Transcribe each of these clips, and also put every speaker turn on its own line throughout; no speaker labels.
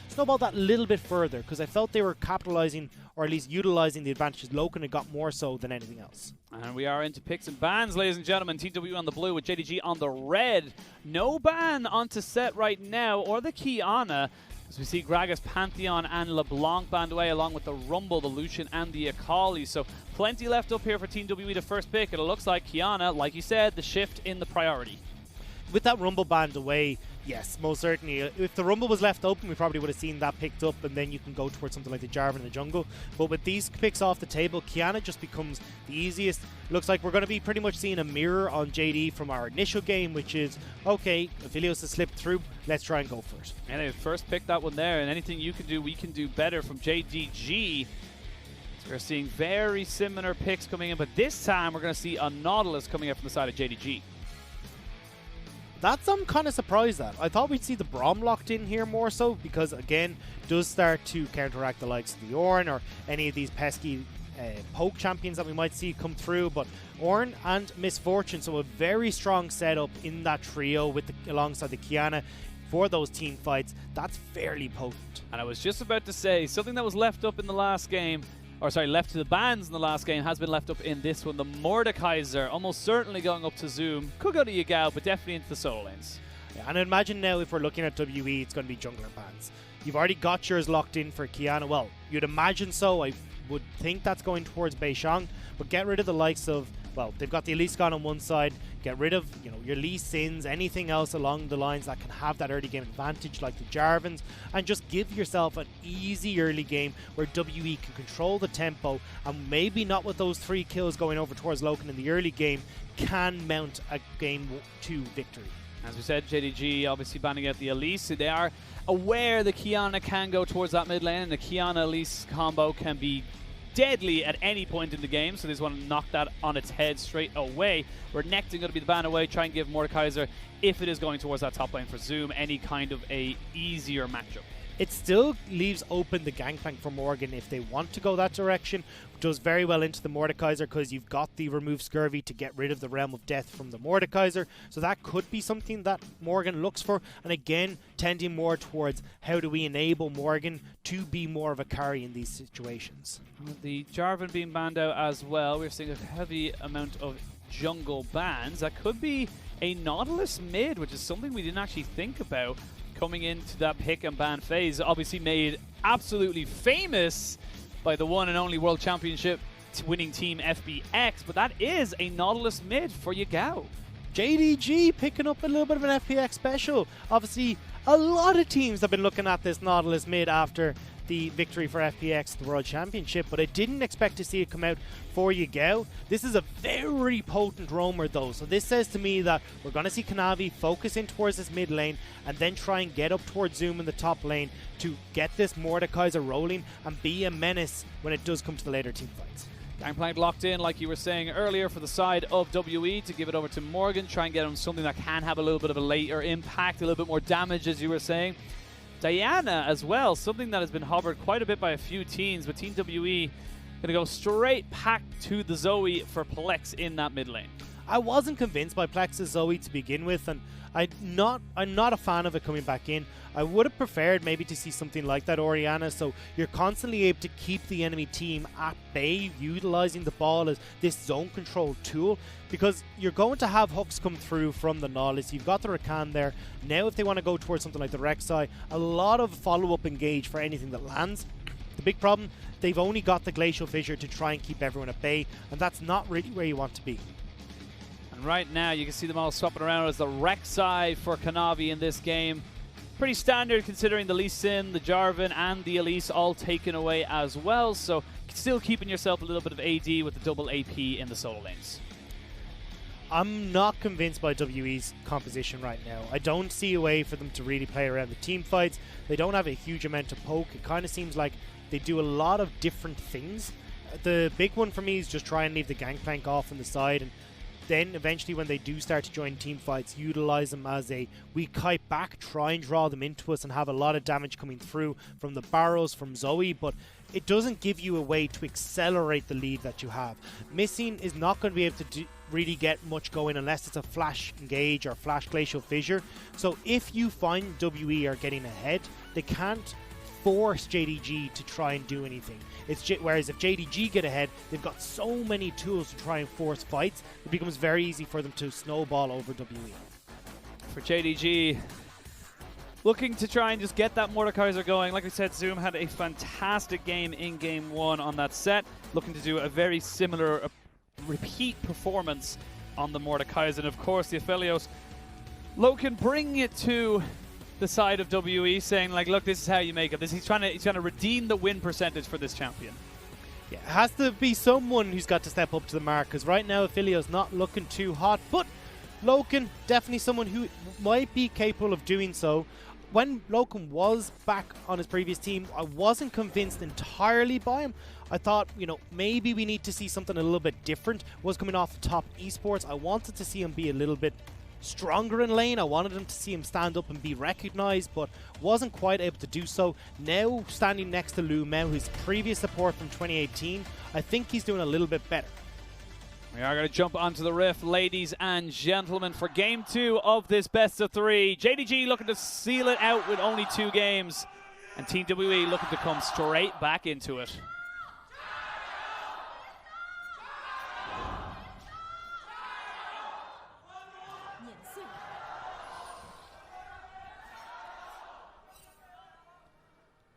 snowball that a little bit further, because I felt they were capitalizing, or at least utilizing the advantages Loken had got more so than anything else.
And we are into picks and bans, ladies and gentlemen. TW on the blue with JDG on the red. No ban onto set right now, or the Kiana, as we see Gragas, Pantheon, and LeBlanc banned away, along with the Rumble, the Lucian, and the Akali. So plenty left up here for Team WE to first pick. It looks like Kiana, like you said, the shift in the priority.
With that Rumble banned away, yes, most certainly. If the Rumble was left open, we probably would have seen that picked up, and then you can go towards something like the Jarvan in the jungle. But with these picks off the table, Kiana just becomes the easiest. Looks like we're going to be pretty much seeing a mirror on JD from our initial game, which is, okay, Aphelios has slipped through, let's try and go for it.
And they first picked that one there, and anything you can do, we can do better from JDG. So we're seeing very similar picks coming in, but this time we're going to see a Nautilus coming up from the side of JDG.
That's I'm kind of surprised at. I thought we'd see the Braum locked in here more so, because again, does start to counteract the likes of the Ornn or any of these pesky poke champions that we might see come through. But Ornn and Misfortune, so a very strong setup in that trio with alongside the Kiana for those team fights. That's fairly potent.
And I was just about to say, something that was left up in the last game, or sorry, left to the bans in the last game, has been left up in this one. The Mordekaiser, almost certainly going up to Zoom. Could go to Yagao, but definitely into the solo lanes.
Yeah, and imagine now if we're looking at WE, it's going to be jungler bans. You've already got yours locked in for Kiana. Well, you'd imagine so. I would think that's going towards Beishang, but get rid of the likes of, well, they've got the Elise gone on one side. Get rid of, your Lee Sins, anything else along the lines that can have that early game advantage, like the Jarvans, and just give yourself an easy early game where WE can control the tempo, and maybe not with those 3 kills going over towards Loken in the early game, can mount a game 2 victory.
As we said, JDG obviously banning out the Elise. They are aware the Kiana can go towards that mid lane, and the Kiana-Elise combo can be deadly at any point in the game, so they just want to knock that on its head straight away. Renekton going to be the ban away, try and give Mordekaiser, if it is going towards that top lane for Zoom, any kind of a easier matchup.
It still leaves open the Gangplank for Morgan if they want to go that direction. Does very well into the Mordekaiser, because you've got the remove Scurvy to get rid of the Realm of Death from the Mordekaiser. So that could be something that Morgan looks for. And again, tending more towards how do we enable Morgan to be more of a carry in these situations.
The Jarvan being banned out as well. We're seeing a heavy amount of jungle bans. That could be a Nautilus mid, which is something we didn't actually think about coming into that pick and ban phase. Obviously made absolutely famous by the one and only World Championship winning team FBX, but that is a Nautilus mid for Yagao.
JDG picking up a little bit of an FPX special. Obviously, a lot of teams have been looking at this Nautilus mid after the victory for FPX, the World Championship, but I didn't expect to see it come out for Yagao. This is a very potent roamer though, so this says to me that we're going to see Kanavi focus in towards this mid lane and then try and get up towards Zoom in the top lane to get this Mordekaiser rolling and be a menace when it does come to the later team fights.
Gangplank locked in, like you were saying earlier, for the side of WE to give it over to Morgan, try and get him something that can have a little bit of a later impact, a little bit more damage, as you were saying. Diana as well, something that has been hovered quite a bit by a few teams, but Team WE going to go straight back to the Zoe for Plex in that mid lane.
I wasn't convinced by Plex's Zoe to begin with, and I'm not a fan of it coming back in. I would have preferred maybe to see something like that Orianna, so you're constantly able to keep the enemy team at bay, utilizing the ball as this zone control tool, because you're going to have hooks come through from the Nautilus. You've got the Rakan there. Now if they want to go towards something like the Rek'Sai, a lot of follow-up engage for anything that lands. The big problem, they've only got the Glacial Fissure to try and keep everyone at bay, and that's not really where you want to be.
And right now you can see them all swapping around as the Rek'Sai for Kanavi in this game. Pretty standard considering the Lee Sin, the Jarvan, and the Elise all taken away as well, so still keeping yourself a little bit of AD with the double AP in the solo lanes.
I'm not convinced by WE's composition right now. I don't see a way for them to really play around the team fights. They don't have a huge amount of poke. It kind of seems like they do a lot of different things. The big one for me is just try and leave the Gangplank off on the side, and then eventually when they do start to join team fights, utilize them as a we kite back, try and draw them into us and have a lot of damage coming through from the barrows from Zoe, but it doesn't give you a way to accelerate the lead that you have. Missing is not going to be able to really get much going unless it's a flash engage or flash glacial fissure. So if you find WE are getting ahead, they can't force JDG to try and do anything. Whereas if JDG get ahead, they've got so many tools to try and force fights, it becomes very easy for them to snowball over WE.
For JDG, looking to try and just get that Mordekaiser going. Like I said, Zoom had a fantastic game in Game 1 on that set. Looking to do a very similar repeat performance on the Mordekaiser. And of course, the Aphelios, Loken bringing it to the side of WE, saying like, look, this is how you make it. He's trying to redeem the win percentage for this champion.
Yeah, it has to be someone who's got to step up to the mark, because right now Aphelios not looking too hot, but Loken, definitely someone who might be capable of doing so. When Loken was back on his previous team, I wasn't convinced entirely by him. I thought, you know, maybe we need to see something a little bit different. Was coming off the top eSports. I wanted to see him be a little bit stronger in lane. I wanted him to see him stand up and be recognized, but wasn't quite able to do so. Now standing next to Lumel, his previous support from 2018, I think he's doing a little bit better.
We are going to jump onto the riff, ladies and gentlemen, for Game 2 of this best of 3. JDG looking to seal it out with only 2 games, and Team WE looking to come straight back into it.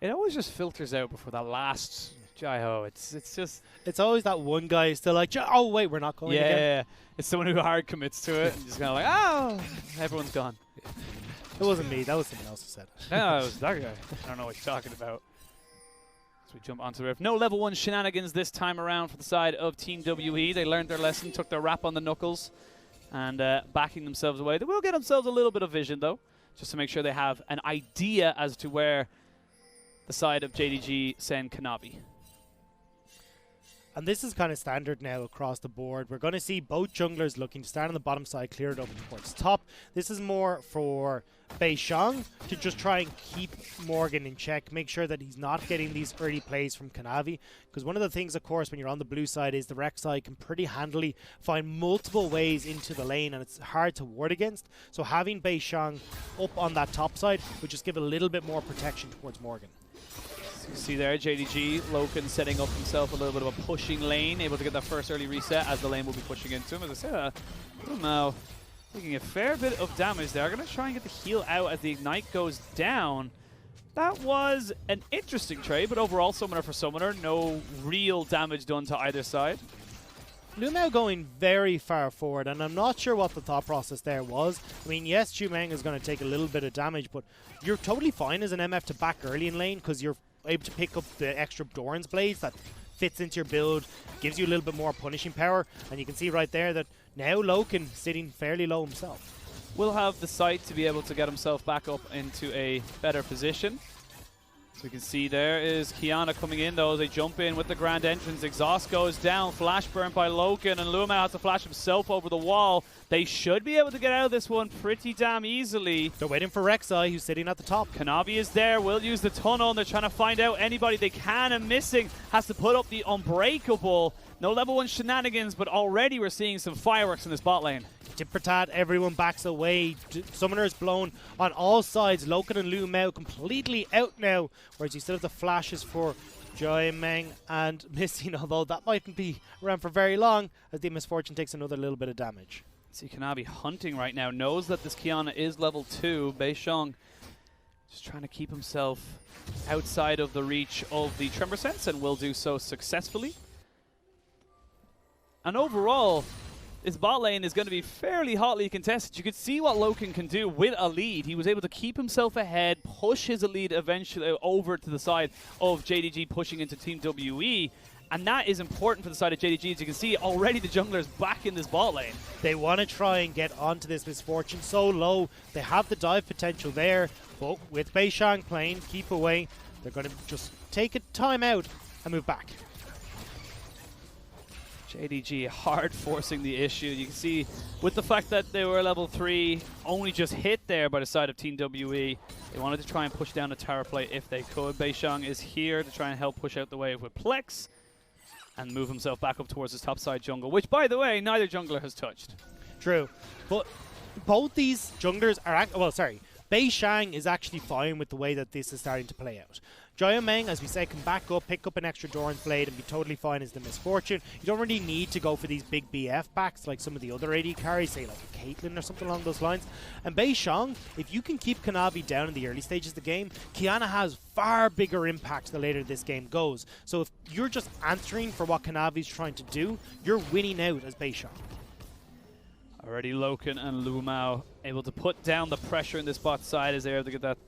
It always just filters out before that last Jai-Ho. It's
always that one guy who's still like, oh wait, we're not going again.
Yeah, it's someone who hard commits to it and just kind of like, oh, everyone's gone.
It wasn't me, that was someone else who said it.
No, it was that guy. I don't know what you're talking about. So we jump onto the riff. No level 1 shenanigans this time around for the side of Team WE. They learned their lesson, took their rap on the knuckles, and backing themselves away. They will get themselves a little bit of vision though, just to make sure they have an idea as to where the side of JDG send Kanavi.
And this is kind of standard now across the board. We're going to see both junglers looking to start on the bottom side, clear it over towards top. This is more for Beishang to just try and keep Morgan in check, make sure that he's not getting these early plays from Kanavi. Because one of the things, of course, when you're on the blue side is the Rex side can pretty handily find multiple ways into the lane, and it's hard to ward against. So having Beishang up on that top side would just give a little bit more protection towards Morgan.
You see there, JDG, Loken setting up himself a little bit of a pushing lane, able to get that first early reset as the lane will be pushing into him. As I said, now taking a fair bit of damage there. Going to try and get the heal out as the Ignite goes down. That was an interesting trade, but overall, summoner for summoner, no real damage done to either side.
Lumel going very far forward, and I'm not sure what the thought process there was. I mean, yes, Chumeng is going to take a little bit of damage, but you're totally fine as an MF to back early in lane because you're able to pick up the extra Doran's Blades that fits into your build, gives you a little bit more punishing power, and you can see right there that now Loken sitting fairly low himself.
Will have the sight to be able to get himself back up into a better position. So we can see there is Kiana coming in though as they jump in with the grand entrance. Exhaust goes down, flash burn by Loken, and Luma has to flash himself over the wall. They should be able to get out of this one pretty damn easily.
They're waiting for Rek'Sai, who's sitting at the top.
Kanavi is there, will use the tunnel, and they're trying to find out anybody they can, and missing has to put up the unbreakable. No level 1 shenanigans, but already we're seeing some fireworks in this bot lane.
Tippertat, everyone backs away. Summoner is blown on all sides. Loken and Lumel completely out now, whereas you still have the flashes for Chumeng and missing, although that mightn't be around for very long as the Misfortune takes another little bit of damage.
See Kanavi hunting right now, knows that this Kiana is level 2. Beishang just trying to keep himself outside of the reach of the Tremor Sense, and will do so successfully. And overall, this bot lane is going to be fairly hotly contested. You could see what Loken can do with a lead. He was able to keep himself ahead, push his lead eventually over to the side of JDG pushing into Team WE. And that is important for the side of JDG. As you can see, already the jungler's back in this bot lane.
They want to try and get onto this Misfortune so low. They have the dive potential there, but with Beishang playing, keep away, they're going to just take a time out and move back.
JDG hard forcing the issue. You can see with the fact that they were level 3, only just hit there by the side of Team WE. They wanted to try and push down the tower play if they could. Beishang is here to try and help push out the wave with Plex and move himself back up towards his topside jungle, which, by the way, neither jungler has touched.
True. But both these junglers are... Well, sorry. Bei Shang is actually fine with the way that this is starting to play out. Jiameng, as we say, can back up, pick up an extra Doran's Blade and be totally fine as the Misfortune. You don't really need to go for these big BF backs like some of the other AD carries, say like a Caitlyn or something along those lines. And Bei Shang, if you can keep Kanavi down in the early stages of the game, Qiyana has far bigger impact the later this game goes. So if you're just answering for what Kanavi's trying to do, you're winning out as Bei Shang.
Already Loken and Lu Mao able to put down the pressure in this bot side as they're able to get that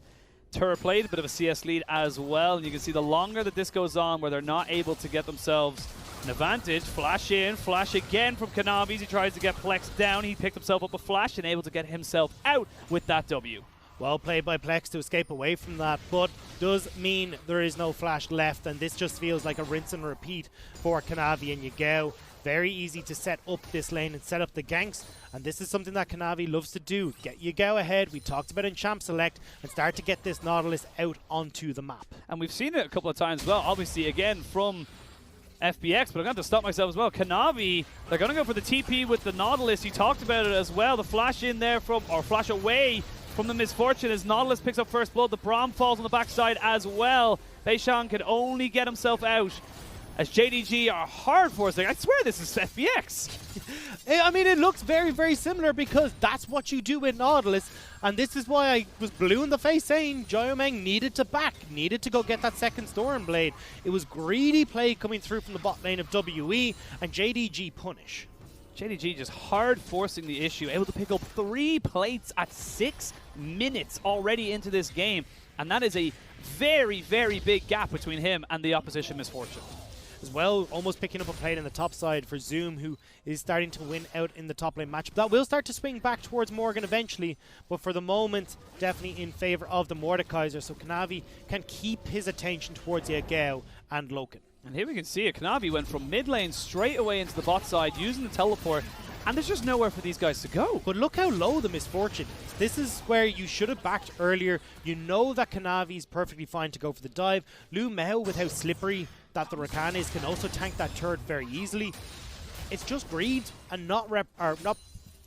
turret plate, a bit of a CS lead as well. And you can see the longer that this goes on where they're not able to get themselves an advantage. Flash in, flash again from Kanavi. He tries to get Plex down. He picked himself up a flash and able to get himself out with that W.
Well played by Plex to escape away from that, but does mean there is no flash left, and this just feels like a rinse and repeat for Kanavi and Yagao. Very easy to set up this lane and set up the ganks, and this is something that Kanavi loves to do. Get Yagao ahead, we talked about in Champ Select, and start to get this Nautilus out onto the map.
And we've seen it a couple of times as well, obviously again from FBX, but I'm going to stop myself as well. Kanavi, they're going to go for the TP with the Nautilus. You talked about it as well, the flash in there from, or flash away from the Misfortune as Nautilus picks up first blood. The Braum falls on the backside as well. Bei Shang can only get himself out as JDG are hard for us. I swear this is FBX.
I mean, it looks very, very similar because that's what you do with Nautilus. And this is why I was blue in the face saying Jiameng needed to back, needed to go get that second Storm Blade. It was greedy play coming through from the bot lane of WE and JDG punish.
JDG just hard forcing the issue, able to pick up 3 plates at 6 minutes already into this game. And that is a very, very big gap between him and the opposition Misfortune.
As well, almost picking up a plate on the top side for Zoom, who is starting to win out in the top lane match. That will start to swing back towards Morgan eventually, but for the moment, definitely in favor of the Mordekaiser, so Kanavi can keep his attention towards Yagao and Loken.
And here we can see it. Kanavi went from mid lane straight away into the bot side using the teleport, and there's just nowhere for these guys to go.
But look how low the Misfortune is. This is where you should have backed earlier. You know that Kanavi's perfectly fine to go for the dive. Lu Mao, with how slippery that the Rakan is, can also tank that turret very easily. It's just greed and not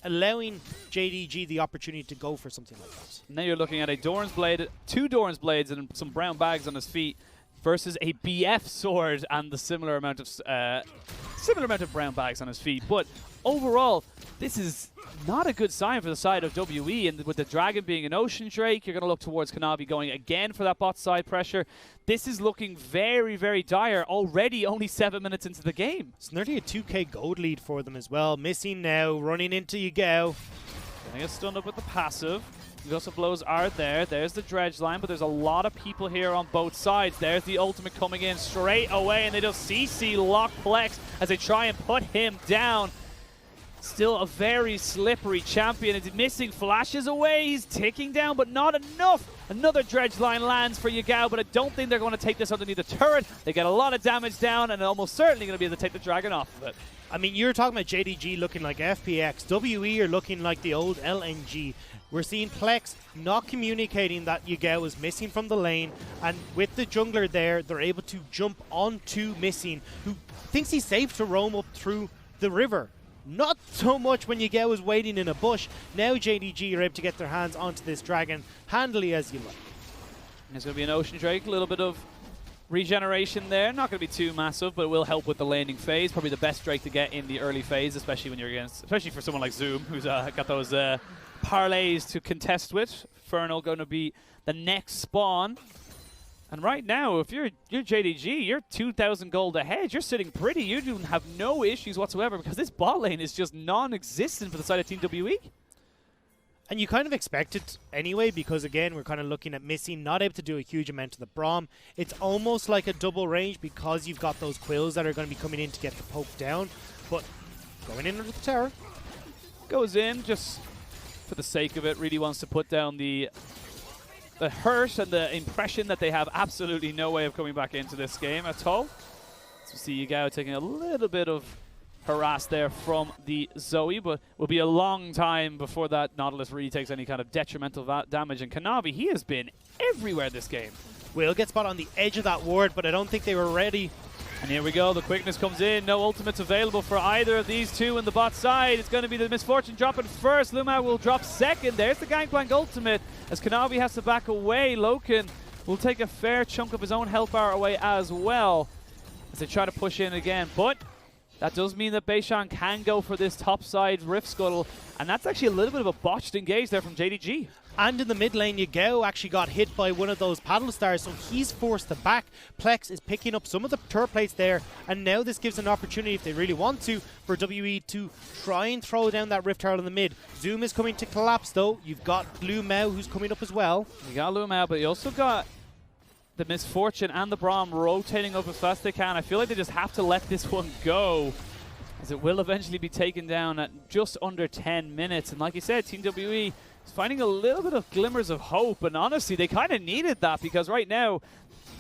allowing JDG the opportunity to go for something like that.
Now you're looking at a Doran's Blade, 2 Doran's Blades and some brown bags on his feet versus a BF sword and the similar amount of brown bags on his feet. But overall, this is not a good sign for the side of WE, and with the Dragon being an Ocean Drake, you're going to look towards Kanavi going again for that bot side pressure. This is looking very, very dire already, only 7 minutes into the game.
It's nearly a 2k gold lead for them as well. Missing now, running into Yagao.
Gonna get stunned up with the passive. He also blows Art there. There's the dredge line, but there's a lot of people here on both sides. There's the ultimate coming in straight away, and they just CC lock Plex as they try and put him down. Still a very slippery champion. It's missing flashes away. He's ticking down, but not enough. Another dredge line lands for Yagao, but I don't think they're going to take this underneath the turret. They get a lot of damage down, and almost certainly going to be able to take the Dragon off of it.
I mean, you're talking about JDG looking like FPX. WE are looking like the old LNG. We're seeing Plex not communicating that Yagao is missing from the lane, and with the jungler there, they're able to jump onto Missing, who thinks he's safe to roam up through the river. Not so much when Yagao is waiting in a bush. Now JDG are able to get their hands onto this Dragon handily as you like.
There's going to be an Ocean Drake, a little bit of regeneration there. Not going to be too massive, but it will help with the laning phase. Probably the best Drake to get in the early phase, especially when you're against, especially for someone like Zoom, who's got those parlays to contest with. Fernal going to be the next spawn. And right now, if you're JDG, you're 2,000 gold ahead. You're sitting pretty. You do have no issues whatsoever because this bot lane is just non-existent for the side of Team WE.
And you kind of expect it anyway, because again, we're kind of looking at Missing, not able to do a huge amount to the Braum. It's almost like a double range because you've got those quills that are going to be coming in to get the poke down. But going in under the tower.
Goes in just for the sake of it. Really wants to put down the hurt and the impression that they have absolutely no way of coming back into this game at all. So we see Yagao taking a little bit of harass there from the Zoe, but will be a long time before that Nautilus really takes any kind of detrimental damage. And Kanavi, he has been everywhere this game.
Will gets spot on the edge of that ward, but I don't think they were ready
And here we go, the quickness comes in, no ultimates available for either of these two in the bot side. It's going to be the Misfortune dropping first, Lumao will drop second. There's the Gangplank ultimate as Kanavi has to back away. Loken will take a fair chunk of his own health bar away as well as they try to push in again. But that does mean that Beishan can go for this top side Rift Scuttle, and that's actually a little bit of a botched engage there from JDG.
And in the mid lane, Yagao actually got hit by one of those paddle stars, so he's forced to back. Plex is picking up some of the turret plates there, and now this gives an opportunity, if they really want to, for WE to try and throw down that Rift Herald in the mid. Zoom is coming to collapse though. You've got Blue Mao who's coming up as well.
You got Blue Mao, but you also got the Misfortune and the Braum rotating up as fast as they can. I feel like they just have to let this one go, as it will eventually be taken down at just under 10 minutes. And like you said, Team WE is finding a little bit of glimmers of hope, and honestly, they kind of needed that because right now,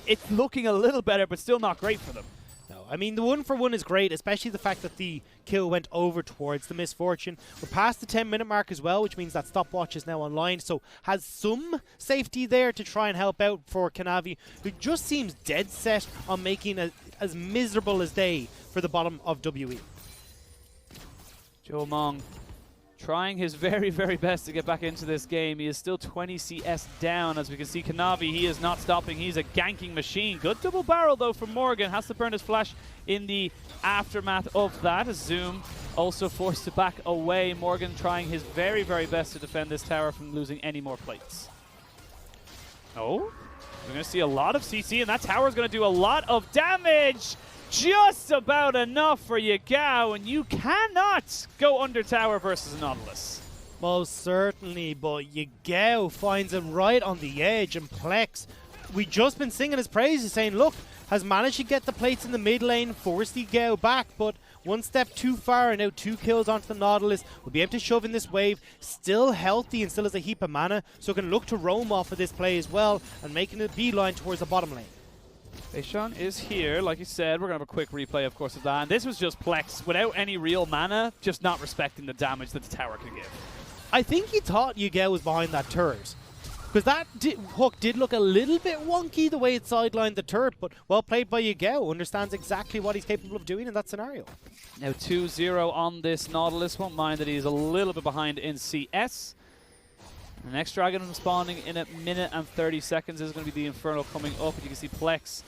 it's looking a little better, but still not great for them.
No, I mean, the 1-for-1 is great, especially the fact that the kill went over towards the Misfortune. We're past the 10-minute mark as well, which means that stopwatch is now online, so has some safety there to try and help out for Kanavi, who just seems dead set on making it as miserable as they for the bottom of WE.
Joe Mong trying his very, very best to get back into this game. He is still 20 CS down. As we can see, Kanavi, he is not stopping. He's a ganking machine. Good double barrel, though, from Morgan. Has to burn his flash in the aftermath of that. As Zoom also forced to back away. Morgan trying his very, very best to defend this tower from losing any more plates. Oh, we're going to see a lot of CC, and that tower is going to do a lot of damage. Just about enough for Yagao, and you cannot go under tower versus a Nautilus.
Most certainly, but Yagao finds him right on the edge, and Plex, we just been singing his praises, saying, look, has managed to get the plates in the mid lane, forced Yagao back, but one step too far, and now 2 kills onto the Nautilus. Will be able to shove in this wave, still healthy and still has a heap of mana, so can look to roam off of this play as well, and making a beeline towards the bottom lane.
Beishan is here, like you said. We're going to have a quick replay, of course, of that. And this was just Plex, without any real mana, just not respecting the damage that the tower can give.
I think he thought Yagao was behind that turret. Because that hook did look a little bit wonky the way it sidelined the turret, but well played by Yagao. Understands exactly what he's capable of doing in that scenario.
Now 2-0 on this Nautilus. Won't mind that he's a little bit behind in CS. The next dragon spawning in a minute and 30 seconds is going to be the Inferno coming up. And you can see Plex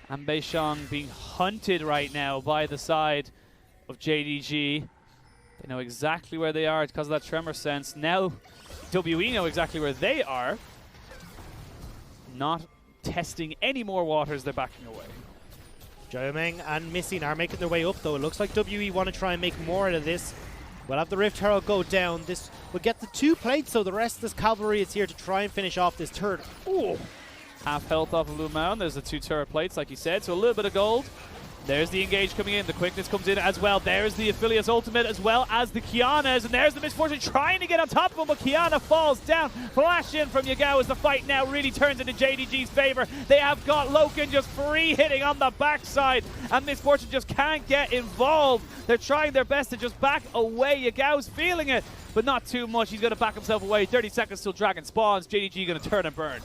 and Beishan being hunted right now by the side of JDG. They know exactly where they are because of that tremor sense. Now WE know exactly where they are. Not testing any more waters, they're backing away.
Jiameng and Missing are making their way up though. It looks like WE want to try and make more out of this. We'll have the Rift Herald go down. This will get the 2 plates, so the rest of this cavalry is here to try and finish off this turret.
Ooh. Half health off of Lumao. There's the 2 turret plates, like you said, so a little bit of gold. There's the engage coming in. The quickness comes in as well. There's the Affiliate's ultimate as well as the Kiana's. And there's the Misfortune trying to get on top of him, but Kiana falls down. Flash in from Yagao as the fight now really turns into JDG's favor. They have got Loken just free hitting on the backside, and Misfortune just can't get involved. They're trying their best to just back away. Yagao's feeling it, but not too much. He's going to back himself away. 30 seconds till Dragon spawns. JDG going to turn and burn.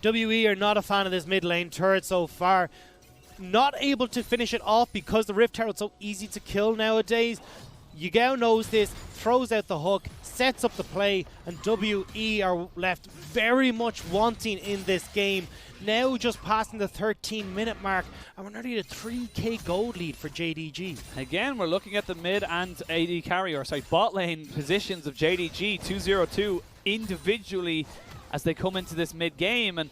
WE are not a fan of this mid lane turret so far. Not able to finish it off because the Rift Herald's so easy to kill nowadays. Yagao knows this, throws out the hook, sets up the play, and WE are left very much wanting in this game. Now just passing the 13-minute mark, and we're nearly at a 3k gold lead for JDG.
Again, we're looking at the mid and AD carry, or sorry, bot lane positions of JDG, 2-0-2 individually as they come into this mid game, and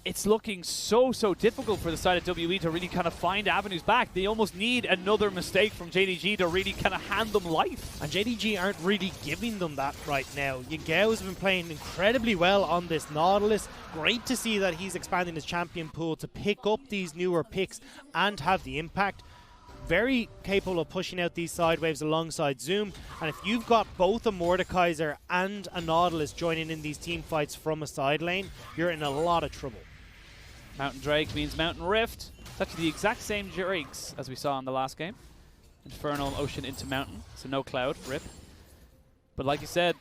it's looking so difficult for the side of WE to really kind of find avenues back. They almost need another mistake from JDG to really kind of hand them life.
And JDG aren't really giving them that right now. Yagao's been playing incredibly well on this Nautilus. Great to see that he's expanding his champion pool to pick up these newer picks and have the impact. Very capable of pushing out these side waves alongside Zoom. And if you've got both a Mordekaiser and a Nautilus joining in these team fights from a side lane, you're in a lot of trouble.
Mountain Drake means Mountain Rift. It's actually the exact same Drakes as we saw in the last game. Infernal Ocean into Mountain, so no Cloud, rip. But like you said,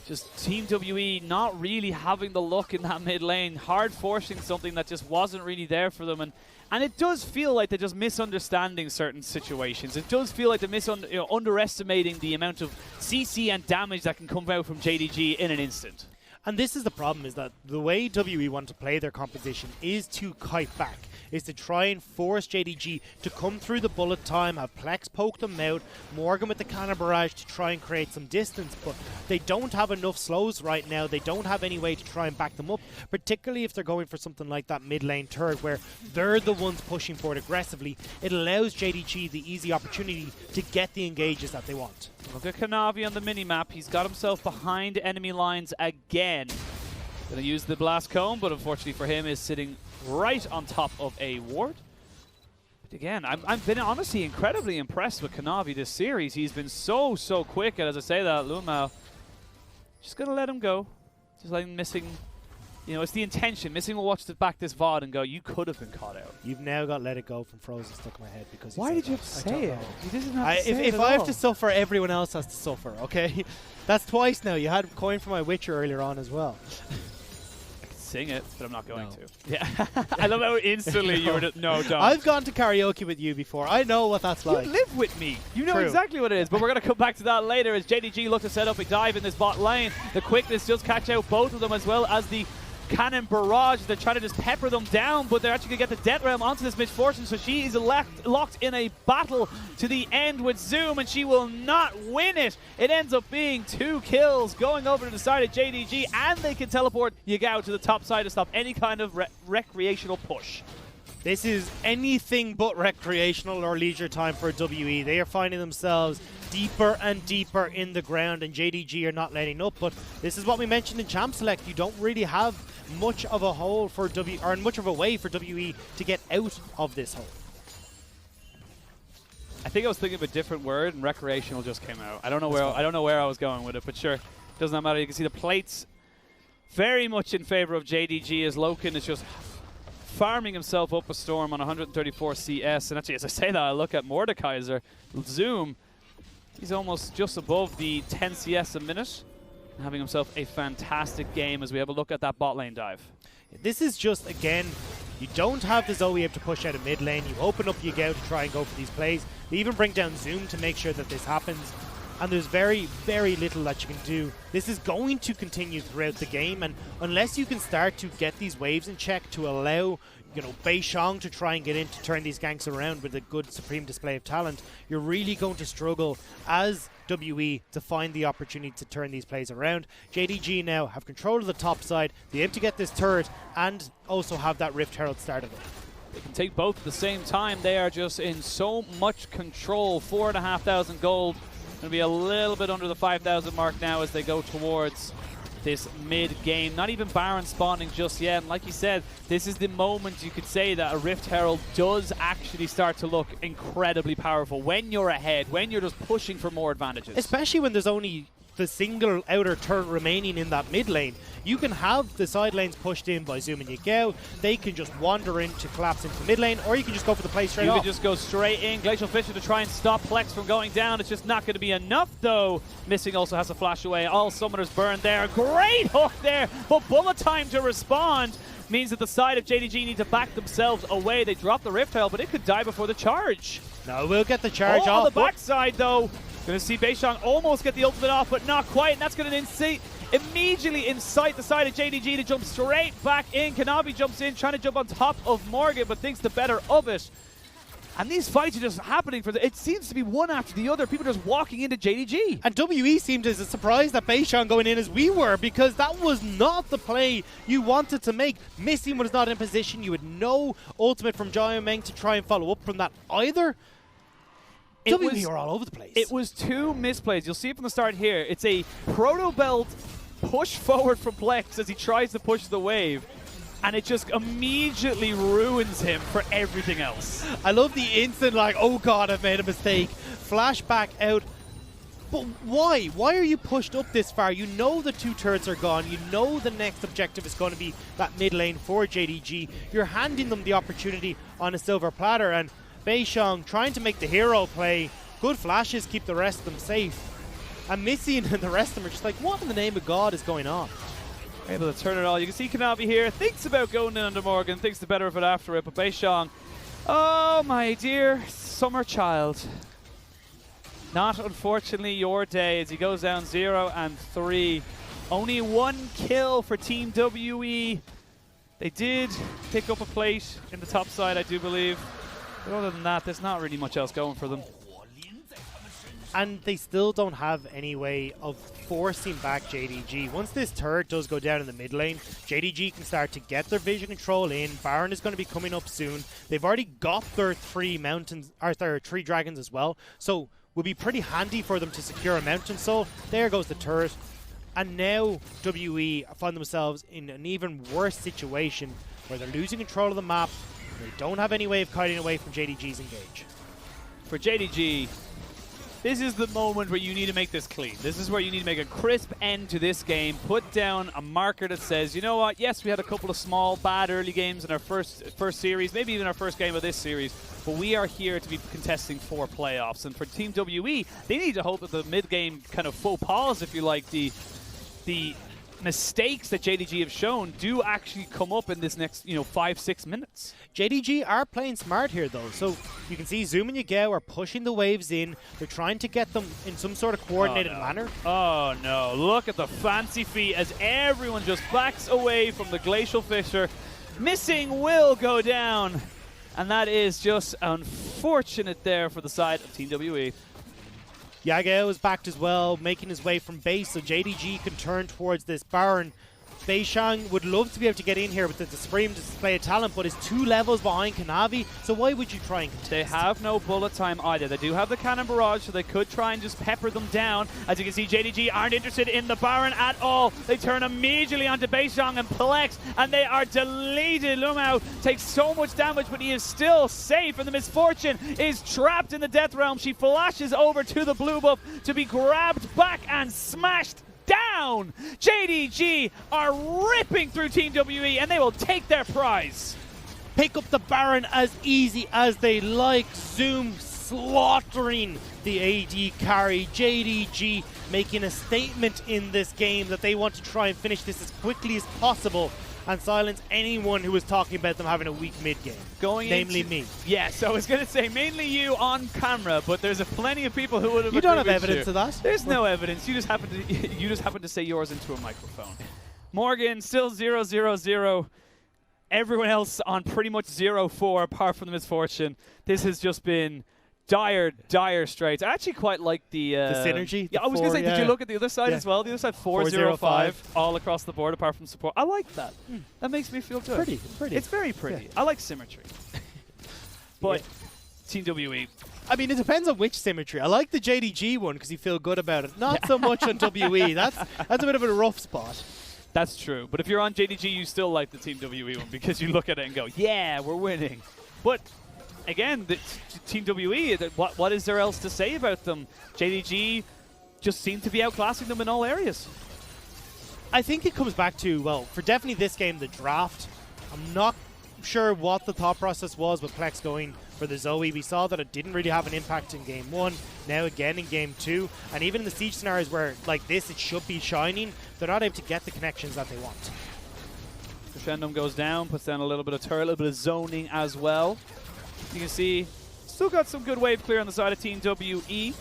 Just Team WE not really having the luck in that mid lane, hard forcing something that just wasn't really there for them. And it does feel like they're just misunderstanding certain situations. It does feel like they're underestimating the amount of CC and damage that can come out from JDG in an instant.
And this is the problem, is that the way WE want to play their composition is to kite back, is to try and force JDG to come through the bullet time, have Plex poke them out, Morgan with the cannon barrage to try and create some distance, but they don't have enough slows right now. They don't have any way to try and back them up, particularly if they're going for something like that mid lane turret where they're the ones pushing for it aggressively. It allows JDG the easy opportunity to get the engages that they want.
Look at Kanavi on the minimap. He's got himself behind enemy lines again. Gonna use the blast cone, but unfortunately for him is sitting right on top of a ward. But again, I've been honestly incredibly impressed with Kanavi this series. He's been so quick, and as I say that, Lumao, just gonna let him go. Just like missing, you know, it's the intention. Missing will watch back this VOD and go, you could have been caught out.
You've now got Let It Go from Frozen stuck in my head because
why did you have to say it? You didn't have to say it
if
at
I have
all.
to suffer, everyone else has to suffer, okay? That's twice now. You had coin for my Witcher earlier on as well.
Sing it, but I'm not going to. Yeah, I love how instantly you were just, no, don't.
I've gone to karaoke with you before. I know what that's like.
You live with me. You know
True.
exactly what it is, but we're going to come back to that later as JDG look to set up a dive in this bot lane. The quickness does catch out both of them, as well as the cannon barrage. They're trying to just pepper them down, but they're actually going to get the Death Realm onto this Misfortune, so she is locked in a battle to the end with Zoom, and she will not win it. It ends up being 2 kills going over to the side of JDG, and they can teleport Yagao to the top side to stop any kind of recreational push.
This is anything but recreational or leisure time for WE. They are finding themselves deeper and deeper in the ground, and JDG are not letting up. But this is what we mentioned in Champ Select. You don't really have much of a hole for much of a way for WE to get out of this hole.
I think I was thinking of a different word, and recreational just came out. I don't know where I was going with it, but sure, doesn't matter. You can see the plates very much in favor of JDG as Loken is just farming himself up a storm on 134 CS. And actually, as I say that, I look at Mordekaiser. Zoom, he's almost just above the 10 CS a minute, having himself a fantastic game as we have a look at that bot lane dive.
This is just, again, you don't have the Zoe able to push out of mid lane. You open up Yagao to try and go for these plays. They even bring down Zoom to make sure that this happens. And there's very, very little that you can do. This is going to continue throughout the game, and unless you can start to get these waves in check to allow, you know, Beishang to try and get in to turn these ganks around with a good supreme display of talent, you're really going to struggle as WE to find the opportunity to turn these plays around. JDG now have control of the top side. They aim to get this turret and also have that Rift Herald started.
They can take both at the same time. They are just in so much control. 4,500 gold. Going to be a little bit under the 5,000 mark now as they go towards this mid-game. Not even Baron spawning just yet. And like you said, this is the moment you could say that a Rift Herald does actually start to look incredibly powerful when you're ahead, when you're just pushing for more advantages.
Especially when there's only the single outer turret remaining in that mid lane. You can have the side lanes pushed in by Zoom and Yagao. They can just wander in to collapse into mid lane, or you can just go for the play straight off.
You can just go straight in. Glacial Fissure to try and stop Plex from going down. It's just not going to be enough, though. Missing also has to flash away. All summoners burned there. Great hook there, but bullet time to respond means that the side of JDG need to back themselves away. They drop the Rift Herald, but it could die before the charge.
No, we'll get the charge off.
On the backside, though. Going to see Beishang almost get the ultimate off, but not quite. And that's going to immediately incite the side of JDG to jump straight back in. Kanavi jumps in, trying to jump on top of Morgan, but thinks the better of it. And these fights are just happening it seems to be one after the other. People just walking into JDG.
And WE seemed as surprised at Beishang going in as we were, because that was not the play you wanted to make. Missing was not in position. You had no ultimate from Jia Meng to try and follow up from that either. WE are all over the place.
It was 2 misplays. You'll see it from the start here. It's a proto belt push forward from Plex as he tries to push the wave, and it just immediately ruins him for everything else.
I love the instant, like, oh god, I've made a mistake. Flashback out. But why? Why are you pushed up this far? You know the 2 turrets are gone. You know the next objective is going to be that mid lane for JDG. You're handing them the opportunity on a silver platter, and Beishang trying to make the hero play. Good flashes keep the rest of them safe. And Missy and the rest of them are just like, what in the name of God is going on?
Able to turn it all. You can see Kanavi here thinks about going in under Morgan, thinks the better of it after it, but Beishang, oh my dear summer child. Not unfortunately your day as he goes down 0-3. Only 1 kill for Team WE. They did pick up a plate in the top side, I do believe. But other than that, there's not really much else going for them.
And they still don't have any way of forcing back JDG. Once this turret does go down in the mid lane, JDG can start to get their vision control in. Baron is going to be coming up soon. They've already got their 3 mountains, or their 3 dragons as well. So would be pretty handy for them to secure a mountain soul. There goes the turret. And now WE find themselves in an even worse situation where they're losing control of the map. They don't have any way of kiting away from JDG's engage.
For JDG, this is the moment where you need to make this clean. This is where you need to make a crisp end to this game. Put down a marker that says, you know what, yes, we had a couple of small, bad early games in our first series, maybe even our first game of this series, but we are here to be contesting for playoffs. And for Team WE, they need to hope that the mid-game kind of faux pas, if you like, the mistakes that JDG have shown do actually come up in this next, 5-6 minutes.
JDG are playing smart here though, so you can see Zoom and Yagao are pushing the waves in. They're trying to get them in some sort of coordinated manner.
Oh no, look at the fancy feet as everyone just backs away from the Glacial Fisher. Missing will go down, and that is just unfortunate there for the side of Team WE.
Yagao is backed as well, making his way from base, so JDG can turn towards this Baron. Beishang would love to be able to get in here with the Supreme display of talent, but is 2 levels behind Kanavi, so why would you try and contest?
They have no bullet time either. They do have the Cannon Barrage, so they could try and just pepper them down. As you can see, JDG aren't interested in the Baron at all. They turn immediately onto Beishang and Plex, and they are deleted. Lumao takes so much damage, but he is still safe, and the Misfortune is trapped in the Death Realm. She flashes over to the blue buff to be grabbed back and smashed down. JDG are ripping through Team WE, and they will take their prize.
Pick up the Baron as easy as they like. Zoom slaughtering the AD carry. JDG making a statement in this game that they want to try and finish this as quickly as possible and silence anyone who was talking about them having a weak mid game. Namely me.
Yes, I was going to say mainly you on camera, but there's plenty of people who would have.
You don't have evidence of that.
There's no evidence. You just happen to say yours into a microphone. Morgan still 0-0-0. Everyone else on pretty much 0-4 apart from the Misfortune. This has just been dire straits. I actually quite like the
synergy.
Yeah, I was going to say, did you look at the other side as well? The other side 4-0-5 all across the board apart from support. I like that. That makes me feel good.
Pretty.
It's very pretty. Yeah. I like symmetry. But Team WE.
I mean, it depends on which symmetry. I like the JDG one because you feel good about it. Not so much on WE. That's a bit of a rough spot.
That's true. But if you're on JDG, you still like the Team WE one because you look at it and go, yeah, we're winning. But again, the Team WE, what is there else to say about them? JDG just seem to be outclassing them in all areas.
I think it comes back to, well, for definitely this game, the draft. I'm not sure what the thought process was with Plex going for the Zoe. We saw that it didn't really have an impact in Game 1, now again in Game 2, and even in the Siege scenarios where, like this, it should be shining, they're not able to get the connections that they want.
Crescendum goes down, puts down a little bit of turret, a little bit of zoning as well. You can see, still got some good wave clear on the side of Team WE.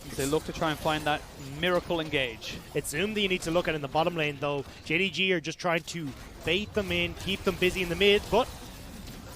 As they look to try and find that miracle engage.
It's Zoom that you need to look at in the bottom lane, though. JDG are just trying to bait them in, keep them busy in the mid, but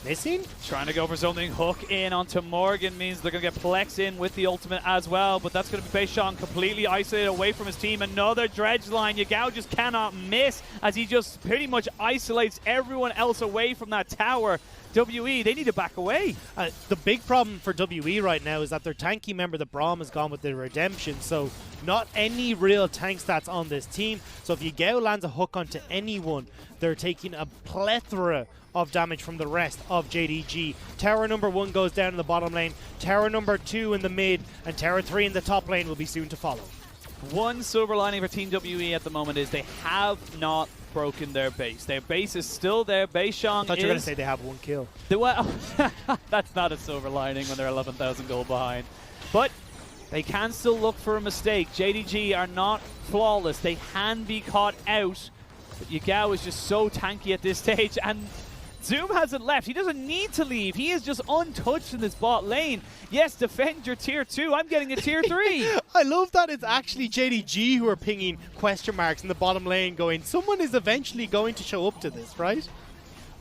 missing.
Trying to go for something. Hook in onto Morgan means they're going to get Plex in with the ultimate as well, but that's going to be Beishang completely isolated away from his team. Another dredge line. Yagao just cannot miss as he just pretty much isolates everyone else away from that tower. WE, they need to back away.
The big problem for WE right now is that their tanky member, the Braum, has gone with the Redemption, so not any real tank stats on this team. So if Yagao lands a hook onto anyone, they're taking a plethora of damage from the rest of JDG. Tower number 1 goes down in the bottom lane, tower number 2 in the mid, and tower 3 in the top lane will be soon to follow.
One silver lining for Team WE at the moment is they have not broken their base. Their base is still there. Beishang
I thought you were going to say they have 1 kill.
Well, that's not a silver lining when they're 11,000 gold behind. But They can still look for a mistake. JDG are not flawless. They can be caught out. But Yagao is just so tanky at this stage. And Zoom hasn't left. He doesn't need to leave. He is just untouched in this bot lane. Yes, defend your tier 2. I'm getting a tier 3.
I love that it's actually JDG who are pinging question marks in the bottom lane going, someone is eventually going to show up to this, right?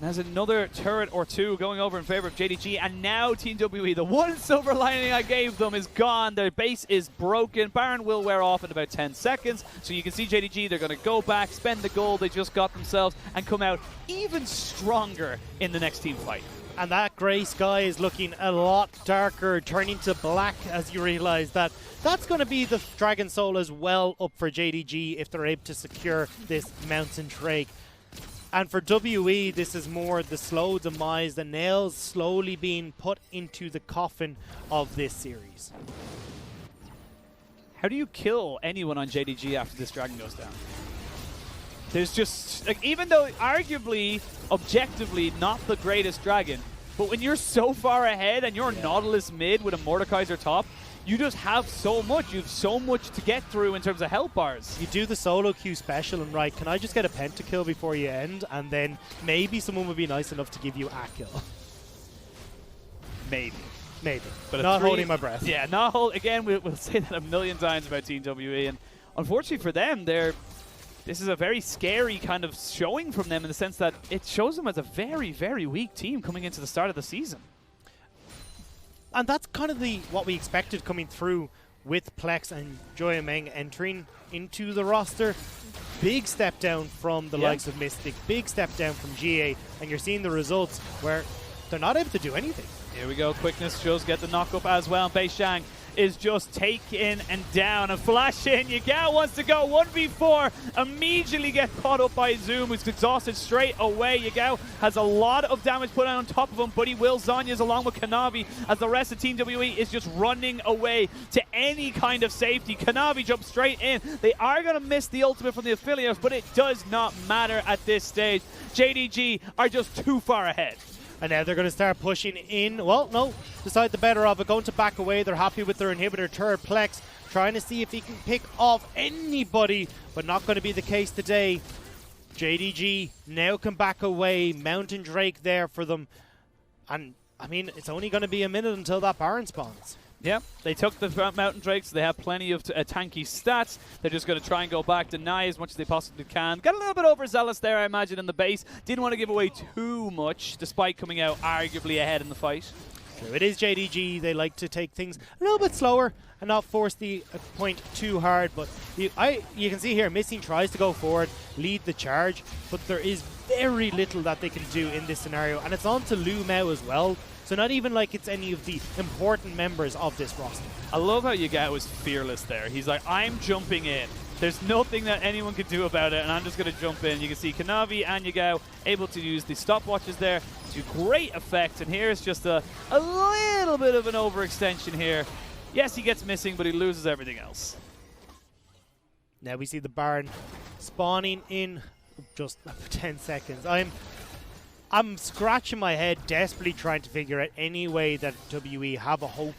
There's another turret or two going over in favor of JDG, and now Team WE, the one silver lining I gave them is gone. Their base is broken. Baron will wear off in about 10 seconds, so you can see JDG, they're going to go back, spend the gold they just got themselves, and come out even stronger in the next team fight.
And that grey sky is looking a lot darker, turning to black as you realize that that's going to be the Dragon Soul as well up for JDG if they're able to secure this Mountain Drake. And for WE, this is more the slow demise, the nails slowly being put into the coffin of this series.
How do you kill anyone on JDG after this dragon goes down? There's just, like, even though arguably, objectively, not the greatest dragon, but when you're so far ahead and you're Nautilus mid with a Mordekaiser top, you just have so much. You have so much to get through in terms of health bars.
You do the solo queue special and right, can I just get a pentakill before you end? And then maybe someone would be nice enough to give you a kill.
Maybe.
Maybe.
But
not holding my breath.
Yeah, not hold. Again, we'll say that a million times about Team WE. And unfortunately for them, this is a very scary kind of showing from them in the sense that it shows them as a very, very weak team coming into the start of the season.
And that's kind of what we expected coming through with Plex and Joyameng entering into the roster. Big step down from the likes of Mystic, big step down from GA, and you're seeing the results where they're not able to do anything.
Here we go, quickness shows get the knock up as well. Beishang is just taken and down and flash in. Yagao wants to go 1v4, immediately get caught up by Zoom, who's exhausted straight away. Yagao has a lot of damage put on top of him, but he will Zhonya's along with Kanavi as the rest of Team WE is just running away to any kind of safety. Kanavi jumps straight in. They are going to miss the ultimate from the affiliates, but it does not matter at this stage. JDG are just too far ahead.
And now they're going to start pushing in. Well, no, decide the better of it. Going to back away. They're happy with their inhibitor, Turret Plex, trying to see if he can pick off anybody, but not going to be the case today. JDG now can back away. Mountain Drake there for them. And, I mean, it's only going to be a minute until that Baron spawns.
Yeah, they took the Mountain Drakes. They have plenty of tanky stats. They're just going to try and go back, deny as much as they possibly can. Got a little bit overzealous there, I imagine, in the base. Didn't want to give away too much, despite coming out arguably ahead in the fight.
True, it is JDG. They like to take things a little bit slower and not force the point too hard. But you can see here, Missing tries to go forward, lead the charge, but there is very little that they can do in this scenario. And it's on to Lu Mao as well. So not even like it's any of the important members of this roster.
I love how Yagao is fearless there. He's like, I'm jumping in. There's nothing that anyone can do about it, and I'm just going to jump in. You can see Kanavi and Yagao able to use the stopwatches there to great effect. And here's just a little bit of an overextension here. Yes, he gets missing, but he loses everything else.
Now we see the Baron spawning in just 10 seconds. I'm scratching my head, desperately trying to figure out any way that WE have a hope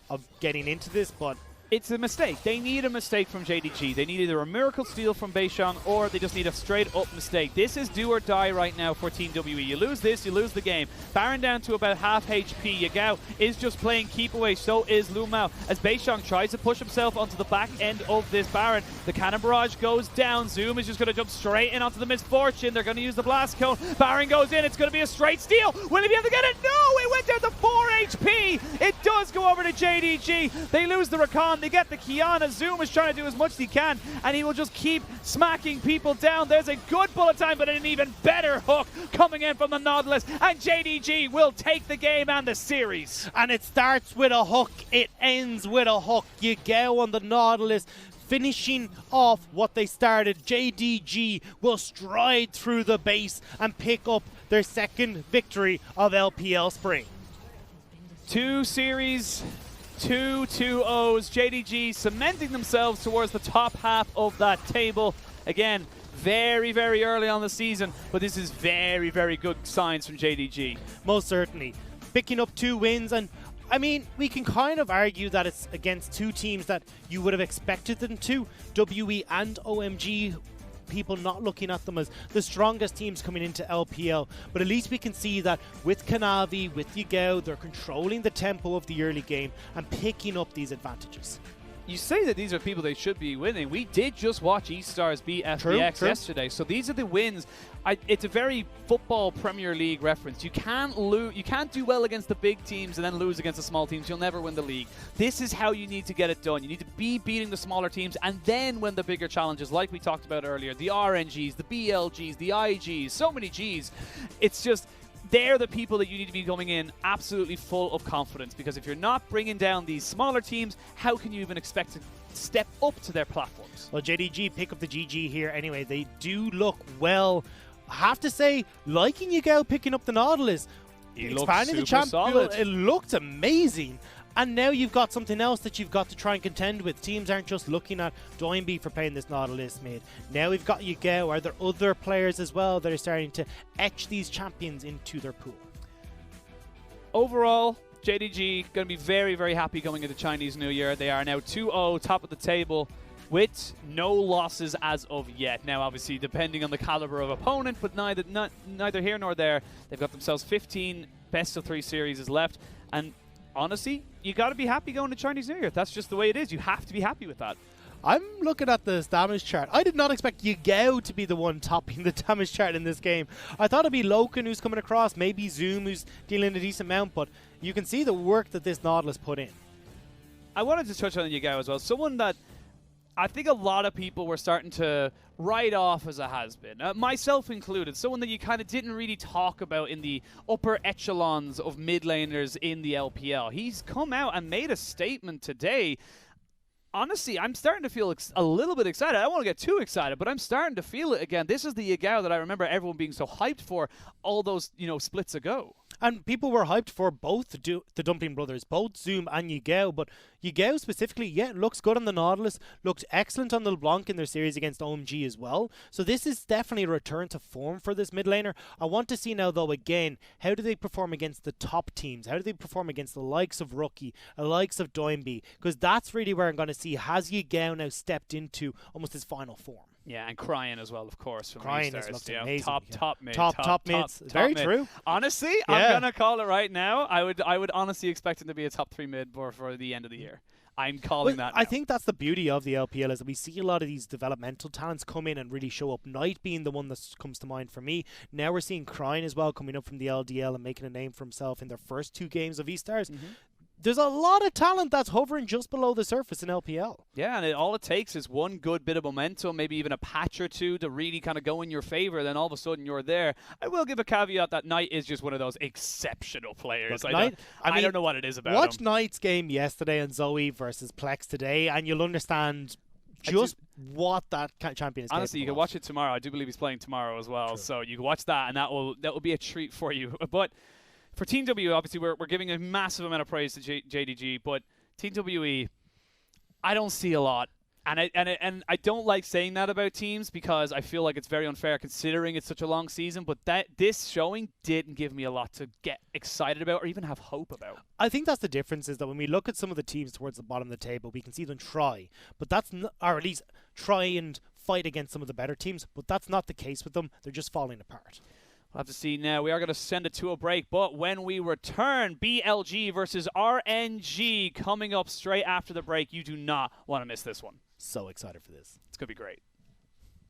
of getting into this, but
it's a mistake. They need a mistake from JDG. They need either a miracle steal from Beishang or they just need a straight up mistake. This is do or die right now for Team WE. You lose this, you lose the game. Baron down to about half HP. Yagao is just playing keep away, so is Lu Mao. As Beishang tries to push himself onto the back end of this Baron, the cannon barrage goes down. Zoom is just going to jump straight in onto the Misfortune. They're going to use the blast cone. Baron goes in. It's going to be a straight steal. Will he be able to get it? No! It went down to 4 HP. It does go over to JDG. They lose the Rakan. They get the Kiana. Zoom is trying to do as much as he can, and he will just keep smacking people down. There's a good bullet time, but an even better hook coming in from the Nautilus, and JDG will take the game and the series.
And it starts with a hook, it ends with a hook. Yagao on the Nautilus, finishing off what they started. JDG will stride through the base and pick up their second victory of LPL Spring.
2 series, 2 2-0s. JDG cementing themselves towards the top half of that table. Again, very, very early on the season, but this is very, very good signs from JDG.
Most certainly. Picking up 2 wins, and I mean, we can kind of argue that it's against two teams that you would have expected them to, WE and OMG, people not looking at them as the strongest teams coming into LPL, but at least we can see that with Kanavi, with Yagao, they're controlling the tempo of the early game and picking up these advantages.
You say that these are people they should be winning. We did just watch eStars beat FBX yesterday, so these are the wins. It's a very football Premier League reference. You can't lose. You can't do well against the big teams and then lose against the small teams. You'll never win the league. This is how you need to get it done. You need to be beating the smaller teams and then win the bigger challenges, like we talked about earlier. The RNGs, the BLGs, the IGs, so many Gs. It's just, they're the people that you need to be coming in absolutely full of confidence, because if you're not bringing down these smaller teams, how can you even expect to step up to their platforms?
Well, JDG pick up the GG here anyway. They do look well. I have to say, liking Yagao picking up the Nautilus, expanding the champ pool, it looked amazing. And now you've got something else that you've got to try and contend with. Teams aren't just looking at Doinby for playing this Nautilus mid. Now we've got Yagao. Are there other players as well that are starting to etch these champions into their pool?
Overall, JDG going to be very, very happy going into Chinese New Year. They are now 2-0, top of the table, with no losses as of yet. Now, obviously, depending on the caliber of opponent, but neither here nor there. They've got themselves 15 best-of-3 series left, and honestly, you got to be happy going to Chinese New Year. That's just the way it is. You have to be happy with that.
I'm looking at the damage chart. I did not expect Yagao to be the one topping the damage chart in this game. I thought it'd be Loken who's coming across, maybe Zoom who's dealing a decent amount, but you can see the work that this Nautilus put in.
I wanted to touch on Yagao as well. Someone that I think a lot of people were starting to write off as a has-been, myself included. Someone that you kind of didn't really talk about in the upper echelons of mid laners in the LPL. He's come out and made a statement today. Honestly, I'm starting to feel a little bit excited. I don't want to get too excited, but I'm starting to feel it again. This is the Yagao that I remember everyone being so hyped for all those, splits ago.
And people were hyped for both the Dumpling Brothers, both Zoom and Yagao, but Yagao specifically, yeah, looks good on the Nautilus, looked excellent on the LeBlanc in their series against OMG as well. So this is definitely a return to form for this mid laner. I want to see now, though, again, how do they perform against the top teams? How do they perform against the likes of Rookie, the likes of Doinby? Because that's really where I'm going to see, has Yagao now stepped into almost his final form?
Yeah, and Crying as well, of course. From
Crying has looked amazing.
Top mid.
Top mids. Very true.
Honestly, yeah. I'm going to call it right now. I would honestly expect him to be a top 3 mid for the end of the year. I'm calling that now.
I think that's the beauty of the LPL, is that we see a lot of these developmental talents come in and really show up. Knight being the one that comes to mind for me. Now we're seeing Crying as well coming up from the LDL and making a name for himself in their first 2 games of eStars. There's a lot of talent that's hovering just below the surface in LPL.
Yeah, and all it takes is one good bit of momentum, maybe even a patch or two to really kind of go in your favor, then all of a sudden you're there. I will give a caveat that Knight is just one of those exceptional players.
Look, I
don't know what it is about
watch
him.
Knight's game yesterday on Zoe versus Plex today, and you'll understand just what that champion is.
Honestly, you can watch it tomorrow. I do believe he's playing tomorrow as well. True. So you can watch that, and that will be a treat for you. But for Team W, obviously, we're giving a massive amount of praise to JDG, but Team WE, I don't see a lot. And I don't like saying that about teams, because I feel like it's very unfair considering it's such a long season, but this showing didn't give me a lot to get excited about or even have hope about.
I think that's the difference, is that when we look at some of the teams towards the bottom of the table, we can see them try, but or at least try and fight against some of the better teams, but that's not the case with them. They're just falling apart.
We'll have to see now. We are going to send it to a break, but when we return, BLG versus RNG coming up straight after the break. You do not want to miss this one.
So excited for this.
It's going to be great.